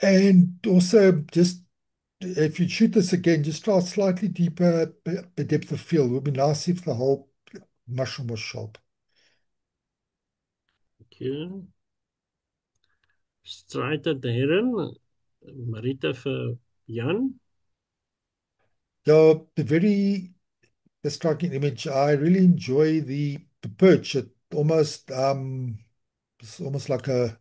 And also just if you shoot this again, just start slightly deeper depth of field. It would be nice if the whole mushroom was sharp. Thank you. Strijded Heron, Marita vir Jan. Yeah, the striking image. I really enjoy the perch. It's almost like a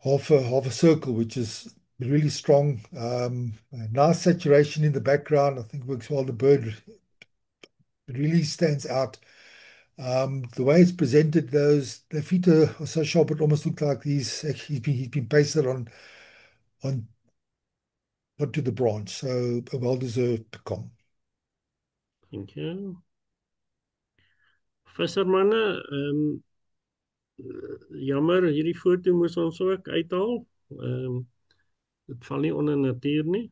half a circle, which is really strong. A nice saturation in the background. I think works well. The bird really stands out. The way it's presented, the feet are so sharp, it almost looks like he's been pasted on onto the branch. So a well-deserved com. Thank you. Vissermanne, jammer, hierdie foto moes ons ook uithaal. Dit val nie onder natuur nie.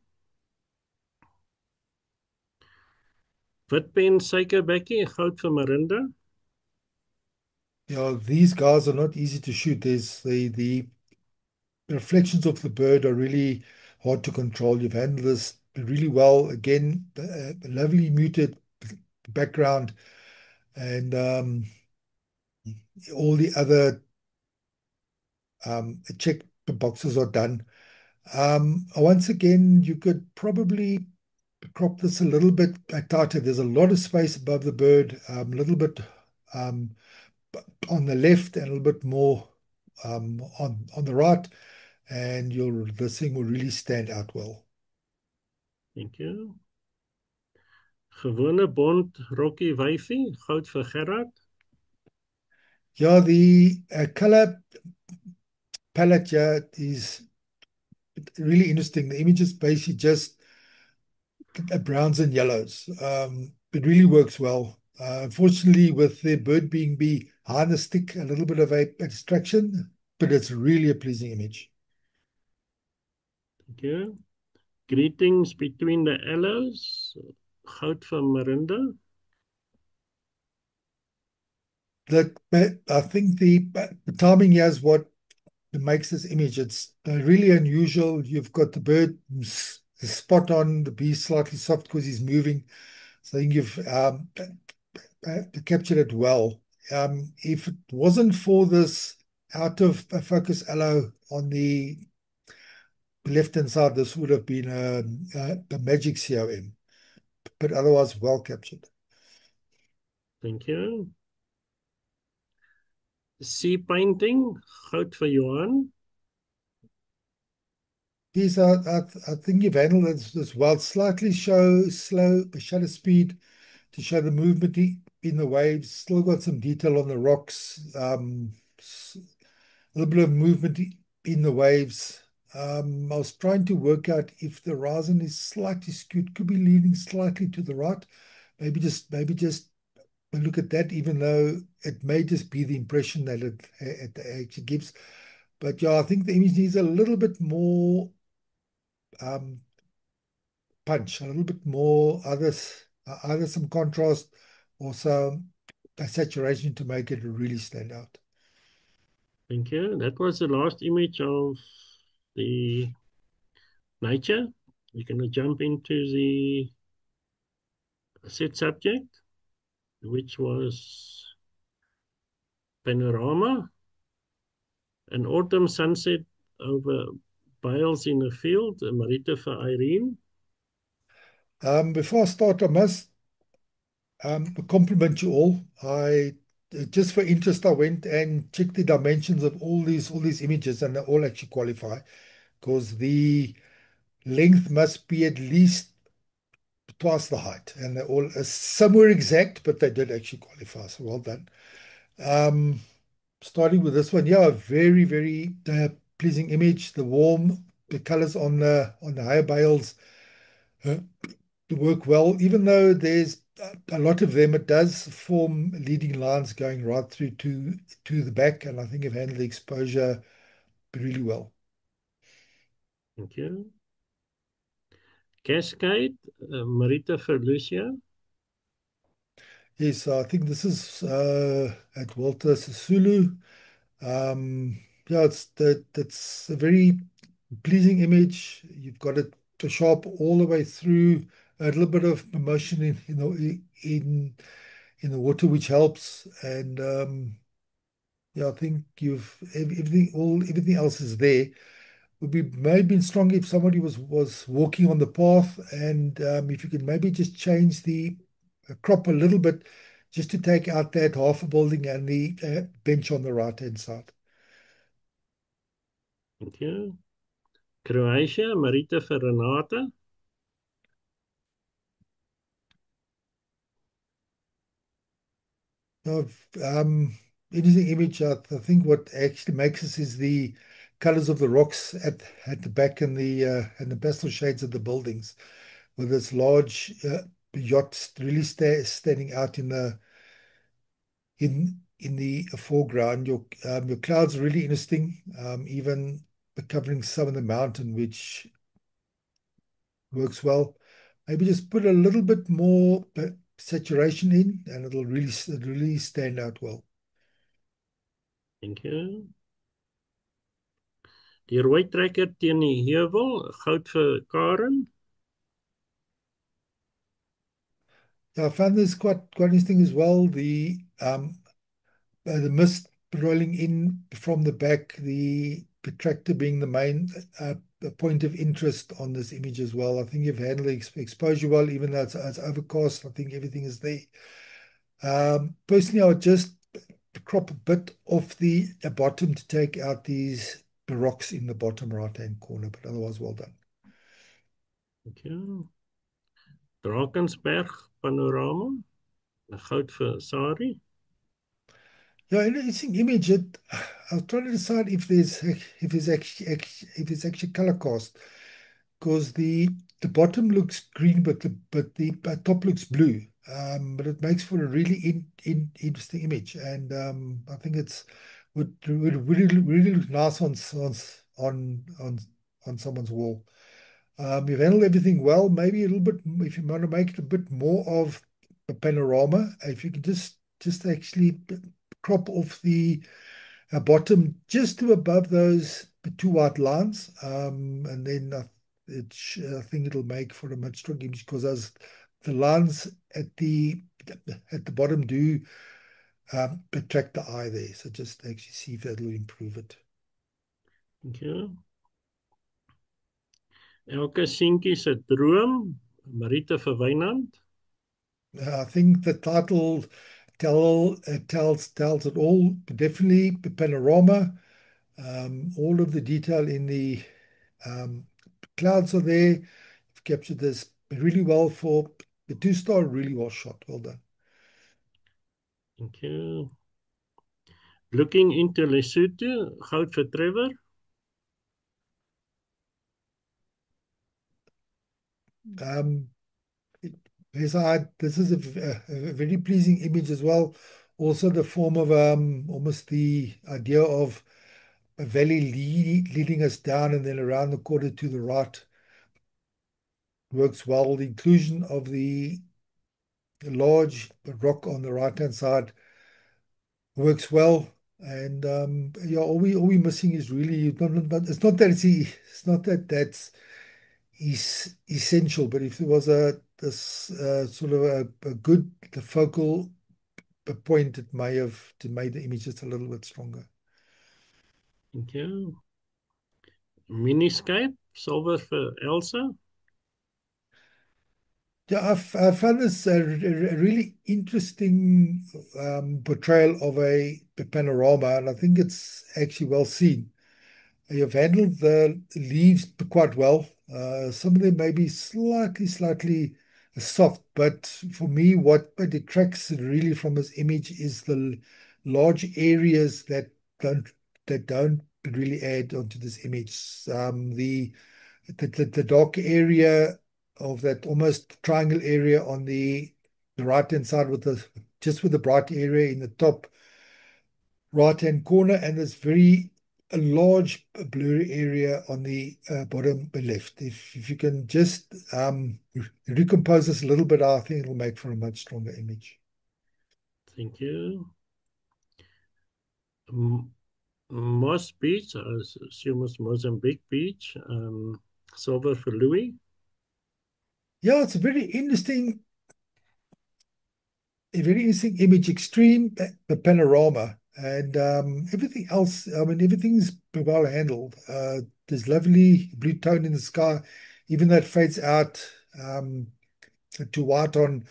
Witpen suikerbekkie, goud vir Marinda. Yeah, these guys are not easy to shoot. There's the reflections of the bird are really hard to control. You've handled this really well. Again, lovely muted background, and all the other check boxes are done. Once again, you could probably crop this a little bit tighter. There's a lot of space above the bird, a little bit um, on the left and a little bit more on the right, and this thing will really stand out well. Thank you. Gewone bond Rocky wyfie, goud vir Gerard. Yeah, the color palette, yeah, is really interesting. The image is basically just browns and yellows. It really works well. Unfortunately, with the bird being behind the stick, a little bit of a distraction, but it's really a pleasing image. Thank you. Greetings between the aloes, goud vir Marinda. I think the timing here is what makes this image. It's really unusual. You've got the bird spot on, the bee slightly soft because he's moving. So I think you've captured it well. If it wasn't for this out of focus aloe on the left-hand side, this would have been a magic COM, but otherwise well captured. Thank you. Sea painting, goud vir Johan. These are, I think you've handled this well. Slightly slow shutter speed to show the movement in the waves. Still got some detail on the rocks. A little bit of movement in the waves. I was trying to work out if the horizon is slightly skewed, could be leaning slightly to the right. Maybe just look at that, even though it may just be the impression that it actually gives. But yeah, I think the image needs a little bit more punch, a little bit more either some contrast or some saturation to make it really stand out. Thank you. That was the last image of the nature. We're going to jump into the set subject, which was panorama. An autumn sunset over bales in a field, Marita vir Irene. Before I start, I must compliment you all. Just for interest, I went and checked the dimensions of all these images, and they all actually qualify because the length must be at least twice the height, and they're all somewhere exact, but they did actually qualify. So well done. Starting with this one, yeah, very, very pleasing image. The colors on the higher bales work well, even though there's a lot of them. It does form leading lines going right through to the back, and I think I've handled the exposure really well. Thank you. Cascade, Marita vir Lucia. Yes, I think this is at Walter Sisulu. Yeah, it's a very pleasing image. You've got it sharp all the way through. A little bit of motion in the water, which helps. And Yeah, I think everything else is there. Would be maybe stronger if somebody was walking on the path, and if you could maybe just change the crop a little bit, just to take out that half a building and the bench on the right hand side. Thank you. Croatia, Marita vir Renata. Of anything image, I think what actually makes us is the colors of the rocks at the back and the pastel shades of the buildings, with this large yacht really standing out in the foreground. Your clouds are really interesting, even covering some of the mountain, which works well. Maybe just put a little bit more saturation in, and it'll really stand out well. Thank you. Die rooi trekker teen die heuwel, goud vir Karen. Yeah, I found this quite interesting as well. The mist rolling in from the back, the tractor being the main point of interest on this image as well. I think you've handled the exposure well, even though it's overcast. I think everything is there. Personally, I would just crop a bit off the bottom to take out these rocks in the bottom right-hand corner, but otherwise well done. Thank you. Drakensberg panorama, goud vir Sari. Yeah, interesting image. I was trying to decide if there's actually color cast, because the bottom looks green, but the top looks blue. But it makes for a really interesting image, and I think would really look nice on someone's wall. You've handled everything well. Maybe a little bit, if you want to make it a bit more of a panorama, if you could just actually crop off the bottom just to above those two white lines, and then I think it'll make for a much stronger image, because as the lines at the bottom do attract the eye there. So just actually see if that'll improve it. Thank you. Elke seentjie se droom, Marita vir Wynand. I think the title tells it all. Definitely the panorama. All of the detail in the clouds are there. You've captured this really well for the 2-star. Really well shot. Well done. Thank you. Looking into Lesotho, goud vir Trevor. This is a very pleasing image as well. Also, the form of almost the idea of a valley leading us down and then around the corner to the right works well. The inclusion of the large rock on the right-hand side works well. And yeah, all we missing is really it's not that that's essential, but if there was this sort of a good the focal point, it may have to made the image just a little bit stronger. Thank you. Miniscape, silver vir Elsa. Yeah, I found this a really interesting portrayal of a panorama, and I think it's actually well seen. You've handled the leaves quite well. Some of them may be slightly soft, but for me, what detracts really from this image is the large areas that don't really add onto this image. The dark area of that almost triangle area on the right-hand side with the bright area in the top right-hand corner, and this a large blurry area on the bottom left. If you can just recompose this a little bit, I think it'll make for a much stronger image. Thank you. Moss Beach, I assume it's Mozambique Beach. Silver for Louis. Yeah, it's a very interesting image, extreme the panorama. And everything else, I mean, everything's well handled. There's lovely blue tone in the sky, even though it fades out to white on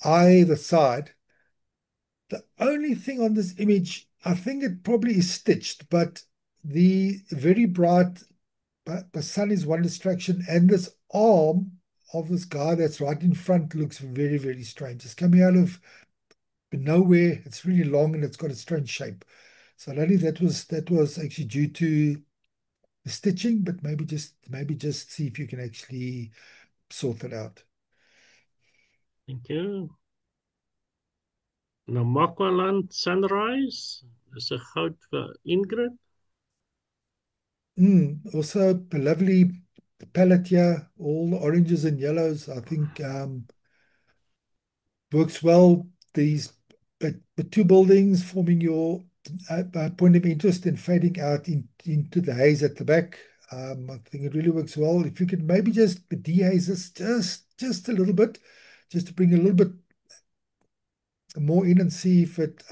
either side. The only thing on this image, I think it probably is stitched, but the very bright the sun is one distraction, and this arm of this guy that's right in front looks very, very strange. It's coming out of nowhere. It's really long and it's got a strange shape. So I don't know if that was actually due to the stitching, but maybe just see if you can actually sort it out. Thank you. Namakwaland Sunrise. Dis 'n goud vir Ingrid. Also, a lovely palette here, all the oranges and yellows. I think works well. These the two buildings forming your point of interest and fading out into the haze at the back. I think it really works well. If you could maybe just dehaze this just a little bit, just to bring a little bit more in and see if it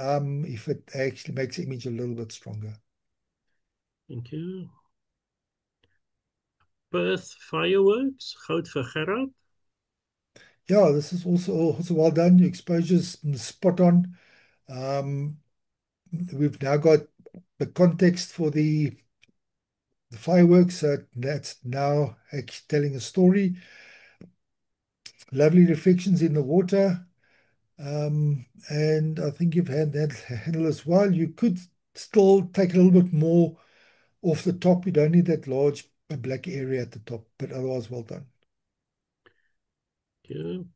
actually makes the image a little bit stronger. Thank you. Perth Fireworks. Goud vir Gerard. Yeah, this is also well done. Your exposure's spot on. Um, we've now got the context for the fireworks. That's now actually telling a story. Lovely reflections in the water. And I think you've had that handle as well. You could still take a little bit more off the top. You don't need that large black area at the top, but otherwise well done. Thank you.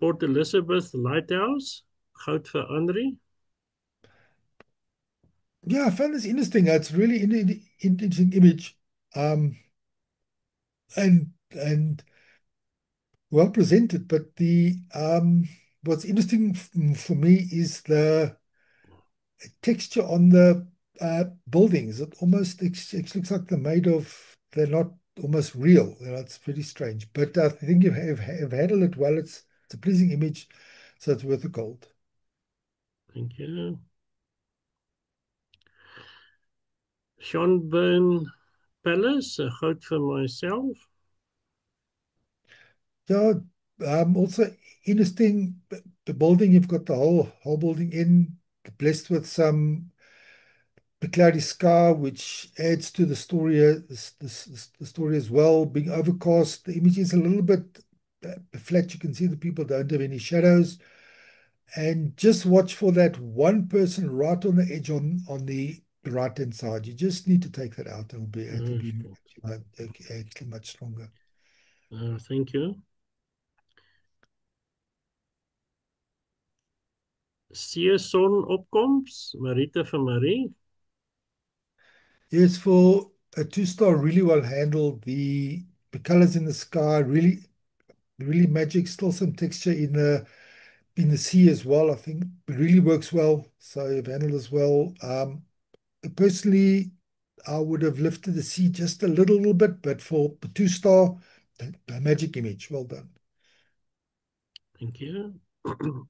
Port Elizabeth Lighthouse. Goud vir Henri. Yeah, I found this interesting. It's really interesting image. And well presented, but the what's interesting for me is the texture on the buildings. It almost looks like they're made of, they're not almost real. You know, it's very strange. But I think you have handled it well. It's a pleasing image, so it's worth the gold. Thank you. Schonburn Palace. Goud vir myself. Yeah, also interesting. The building, you've got the whole building in, blessed with some the cloudy sky, which adds to the story, the story as well. Being overcast, the image is a little bit flat. You can see the people don't have any shadows. And just watch for that one person right on the edge on the right hand side. You just need to take that out. It'll be actually much stronger. Thank you. Seesonopkoms. Marita vir Marie. Yes, for a two-star, really well handled. The colors in the sky, really magic. Still some texture in the sea as well. I think it really works well. So you've handled as well. Personally, I would have lifted the sea just a little bit, but for the two-star, the magic image, well done. Thank you.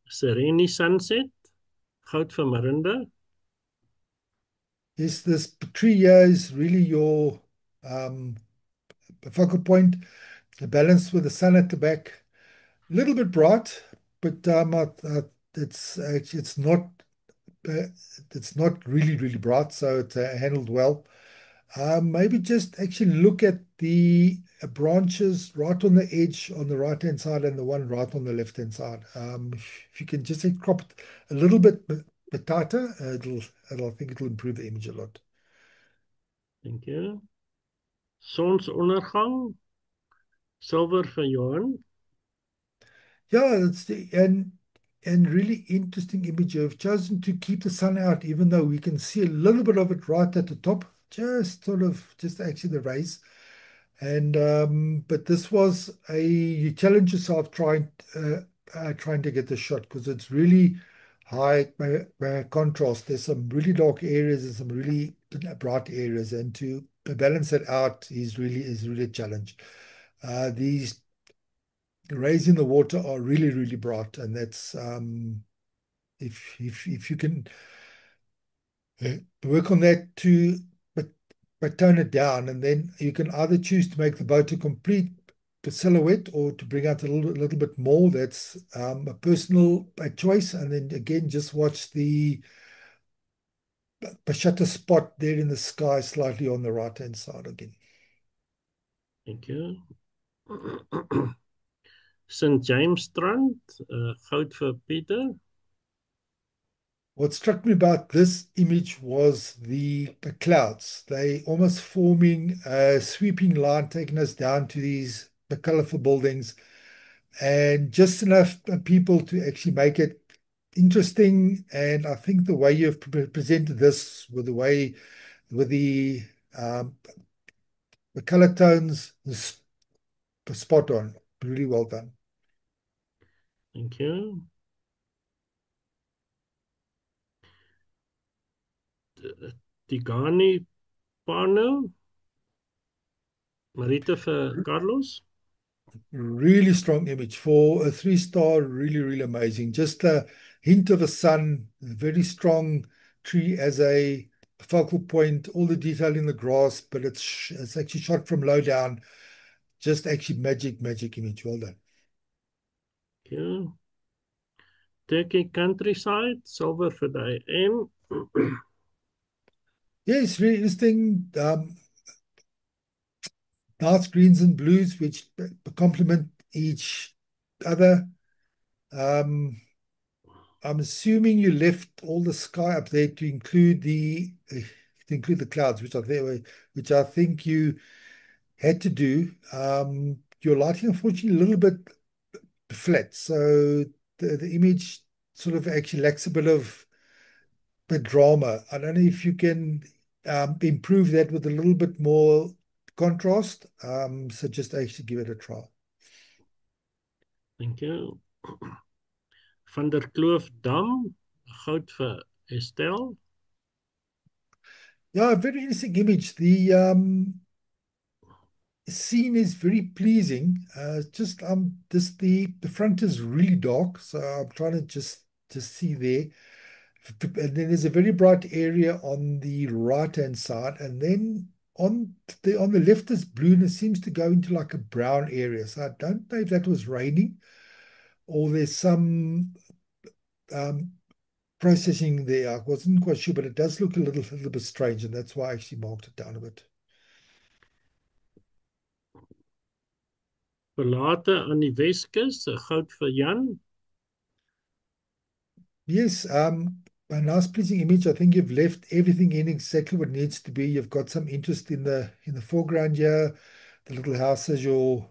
Serene Sunset. Goud vir Marinda. Yes, this tree here is really your um, focal point. The balance with the sun at the back, a little bit bright, but it's not uh, it's not really bright, so it's handled well. Maybe just actually look at the branches right on the edge on the right-hand side and the one right on the left-hand side. If you can just crop it a little bit tighter, I think it'll improve the image a lot. Thank you. Sonsondergang. Silver vir Johan. Yeah, and really interesting image. You've chosen to keep the sun out, even though we can see a little bit of it right at the top, just actually the rays. And but this was you challenge yourself trying to get the shot because it's really high by contrast. There's some really dark areas and some really bright areas, and to balance it out is really a challenge. These rays in the water are really bright, and that's if you can Work on that to but, but tone it down, and then you can either choose to make the boat a complete silhouette or to bring out a little bit more. That's a personal choice. And then again, just watch the shutter spot there in the sky, slightly on the right hand side again. Thank you. St. James Strand, goud vir Pieter. What struck me about this image was the clouds. They almost forming a sweeping line, taking us down to the colorful buildings, and just enough people to actually make it interesting. And I think the way you've presented this, with the way with um, the color tones, is spot on. Really well done. Thank you. Tigani Pano, Marita vir Carlos. Really strong image for a 3-star. Really, really amazing. Just a hint of a sun, very strong tree as a focal point, all the detail in the grass, but it's actually shot from low down. Just actually magic image. Well done. Thank you. Turkey Countryside, silver vir die M. Yeah, it's really interesting. Nice greens and blues, which complement each other. I'm assuming you left all the sky up there to include the clouds, which are there, which I think you had to do. Your lighting, unfortunately, a little bit flat, so the image sort of actually lacks a bit of the drama. I don't know if you can improve that with a little bit more contrast. So just actually give it a try. Thank you. Van der Kloof Dam, goud vir Estelle. Yeah, very interesting image. The scene is very pleasing. Just the front is really dark, so I'm trying to just see there. And then there's a very bright area on the right hand side, and then on the left is blue, and it seems to go into like a brown area. So I don't know if that was raining or there's some um, processing there. I wasn't quite sure, but it does look a little bit strange, and that's why I actually marked it down a bit. Verlate aan die Weskus, goud vir Jan. Yes, a nice pleasing image. I think you've left everything in exactly what needs to be. You've got some interest in the foreground here. The little house as your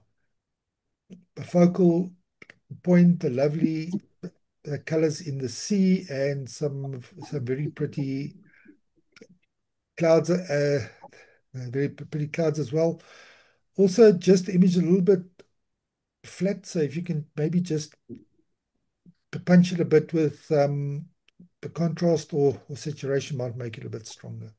focal point, the lovely colors in the sea, and some very pretty clouds, very pretty clouds as well. Also, just the image a little bit flat, so if you can maybe just punch it a bit with the contrast or saturation might make it a bit stronger.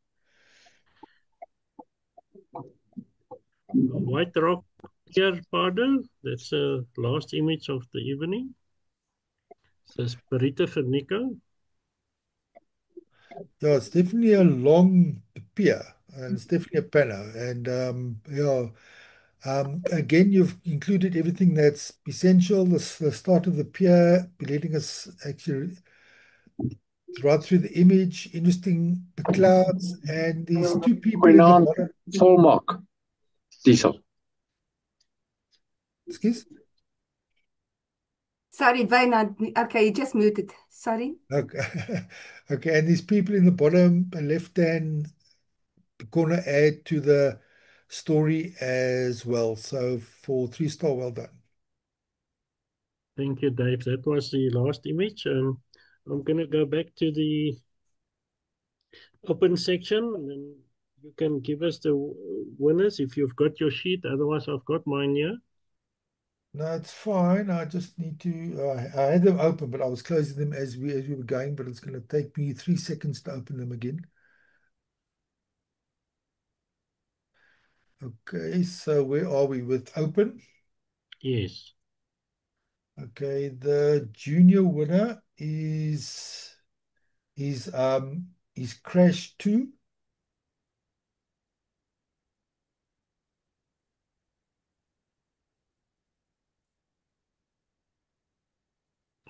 White Rock Pier Paddle, that's the last image of the evening. So Marita vir Nico. Yeah, it's definitely a long pier, and it's definitely a panel. And yeah, again, you've included everything that's essential. The start of the pier, letting us actually right through the image, interesting the clouds, and these two people in the Goeienaand, bottom. volmaak. Diesel. Excuse? Sorry, Wynand. Okay, you just muted. Sorry. Okay. Okay, and these people in the bottom left-hand corner add to the story as well. So for 3-star, well done. Thank you, Dave. That was the last image. I'm going to go back to the open section, and then you can give us the winners if you've got your sheet. Otherwise, I've got mine here. No, it's fine. I just need to. I had them open, but I was closing them as we were going. But it's going to take me 3 seconds to open them again. Okay, so where are we with open? Yes. Okay, the junior winner is is Crash 2.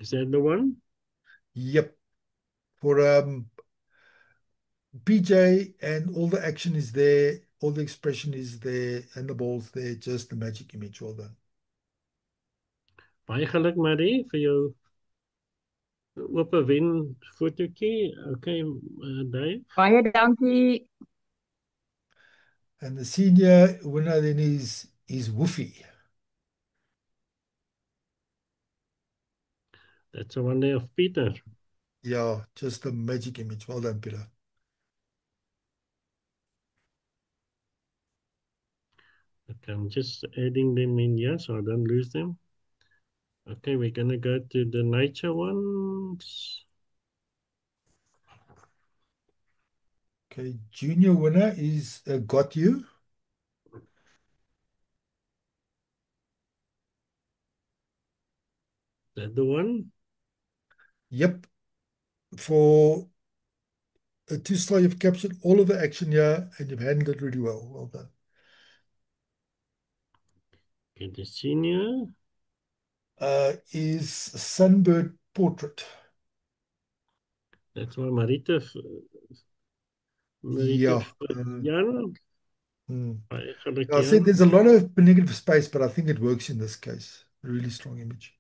Is that the one? Yep. For PJ, and all the action is there, all the expression is there, and the ball's there, just the magic image. Well done. Baie geluk Marie vir jou ope wen fotootjie. Okay, Dave. Baie dankie. And the senior winner then is Woofy. That's the one there of Peter. Yeah, just the magic image. Well done, Peter. Okay, I'm just adding them in here so I don't lose them. Okay, we're gonna go to the nature ones. Okay, junior winner is Got You. That the one? Yep. For a 2-star, you've captured all of the action here and you've handled it really well. Well done. Okay, the senior. Is Sunbird Portrait. That's why Marita. Yeah. Jan. I Jan. said there's a lot of negative space, but I think it works in this case. A really strong image.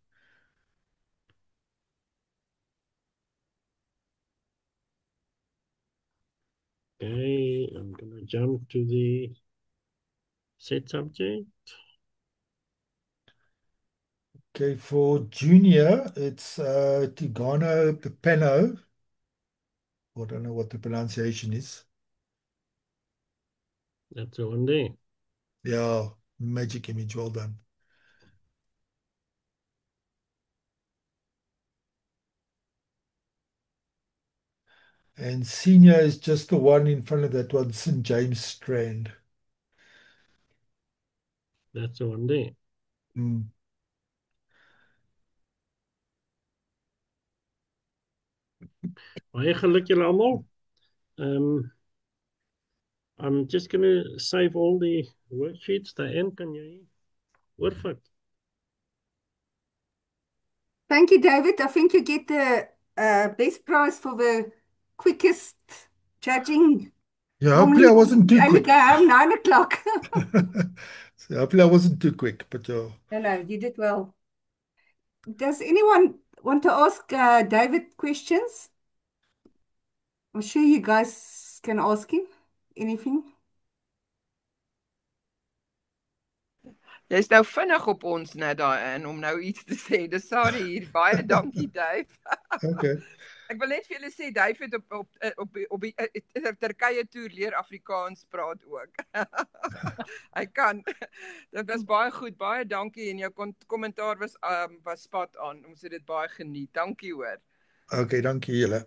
Okay, I'm gonna jump to the set subject. Okay, for junior, it's Tigano Pepeno. I don't know what the pronunciation is. That's the one there. Yeah, magic image. Well done. And senior is just the one in front of that one, St. James Strand. That's the one there. Baie geluk julle almal. I'm just going to save all the worksheets. Diane, kan jy oorvat? Thank you, David. I think you get the best prize for the quickest judging. Yeah, hopefully I wasn't too Only quick. go home 9 o'clock. So hopefully I wasn't too quick, but No, you did well. Does anyone want to ask David questions? I'm sure you guys can ask him anything. Jy's nou vinnig op ons net daarin om nou iets te sê. Dis Sari hier. Baie dankie, Dave. Okay. Ek wil net vir julle sê Dave het op die Turkye toer leer Afrikaans praat ook. Hy kan. Dit was baie goed. Baie dankie en jou kommentaar was spot on. Ons het dit baie geniet. Dankie hoor. Okay, dankie julle.